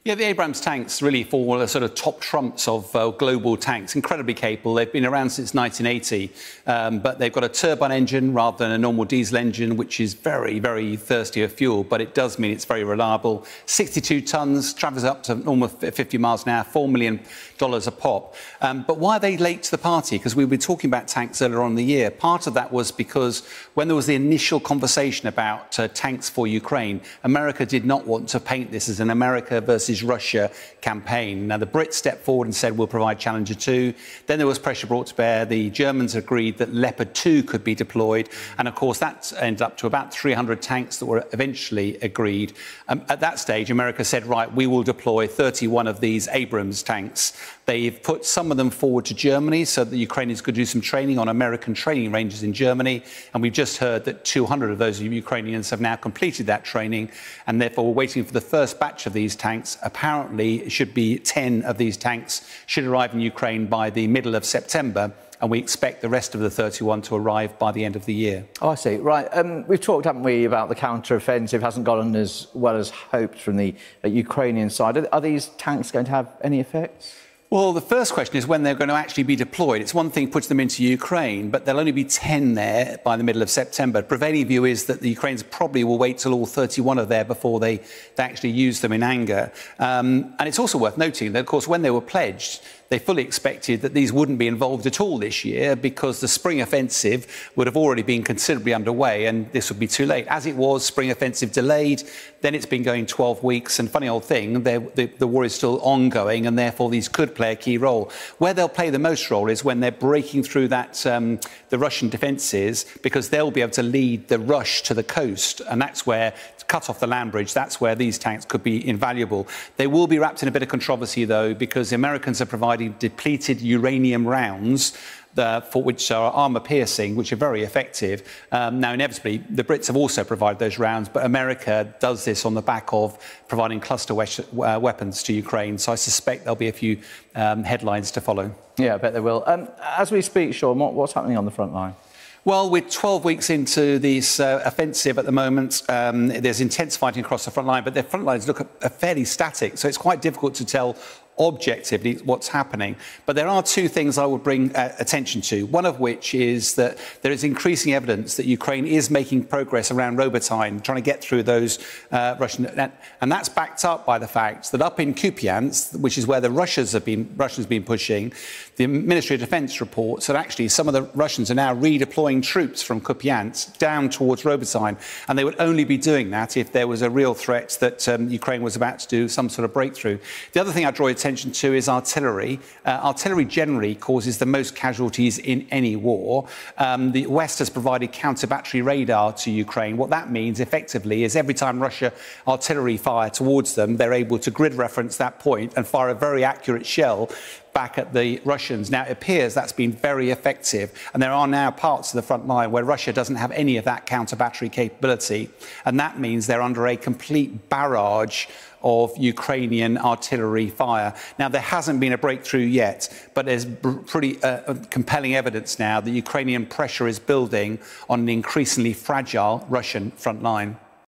Yeah, the Abrams tanks really fall the sort of top trumps of global tanks. Incredibly capable. They've been around since 1980, but they've got a turbine engine rather than a normal diesel engine, which is very, very thirsty of fuel, but it does mean it's very reliable. 62 tons, travels up to almost 50 miles an hour, $4 million a pop. But why are they late to the party? Because we were talking about tanks earlier on in the year. Part of that was because when there was the initial conversation about tanks for Ukraine, America did not want to paint this as an America versus Russia campaign. Now, the Brits stepped forward and said, we'll provide Challenger 2. Then there was pressure brought to bear. The Germans agreed that Leopard 2 could be deployed. And of course, that ended up to about 300 tanks that were eventually agreed. At that stage, America said, right, we will deploy 31 of these Abrams tanks. They've put some of them forward to Germany so that the Ukrainians could do some training on American training ranges in Germany. And we've just heard that 200 of those Ukrainians have now completed that training. And therefore, we're waiting for the first batch of these tanks. Apparently, it should be 10 of these tanks should arrive in Ukraine by the middle of September. And we expect the rest of the 31 to arrive by the end of the year. Oh, I see. Right. We've talked, haven't we, about the counter-offensive hasn't gone as well as hoped from the Ukrainian side. Are these tanks going to have any effects? Well, the first question is when they're going to actually be deployed. It's one thing putting them into Ukraine, but there'll only be 10 there by the middle of September. The prevailing view is that the Ukrainians probably will wait till all 31 are there before they actually use them in anger. And it's also worth noting that, of course, when they were pledged, they fully expected that these wouldn't be involved at all this year because the spring offensive would have already been considerably underway and this would be too late. As it was, spring offensive delayed, then it's been going 12 weeks. And funny old thing, the war is still ongoing and therefore these could play a key role. Where they'll play the most role is when they're breaking through that the Russian defences, because they'll be able to lead the rush to the coast. And that's where, to cut off the land bridge, that's where these tanks could be invaluable. They will be wrapped in a bit of controversy, though, because the Americans are providing depleted uranium rounds for which are armour-piercing, which are very effective. Now, inevitably, the Brits have also provided those rounds, but America does this on the back of providing cluster weapons to Ukraine. So I suspect there'll be a few headlines to follow. Yeah, I bet there will. As we speak, Sean, what's happening on the front line? Well, we're 12 weeks into this offensive at the moment. There's intense fighting across the front line, but the front lines look fairly static, so it's quite difficult to tell objectively what's happening. But there are two things I would bring attention to, one of which is that there is increasing evidence that Ukraine is making progress around Robotyne, trying to get through those Russian... And that's backed up by the fact that up in Kupiansk, which is where the Russians have been pushing, the Ministry of Defence reports that actually some of the Russians are now redeploying troops from Kupiansk down towards Robotyne, and they would only be doing that if there was a real threat that Ukraine was about to do some sort of breakthrough. The other thing I draw attention to is artillery. Artillery generally causes the most casualties in any war. The West has provided counter-battery radar to Ukraine. What that means effectively is every time Russia artillery fire towards them, they're able to grid reference that point and fire a very accurate shell back at the Russians. Now, it appears that's been very effective, and there are now parts of the front line where Russia doesn't have any of that counter-battery capability, and that means they're under a complete barrage of Ukrainian artillery fire. Now, there hasn't been a breakthrough yet, but there's pretty compelling evidence now that Ukrainian pressure is building on an increasingly fragile Russian front line.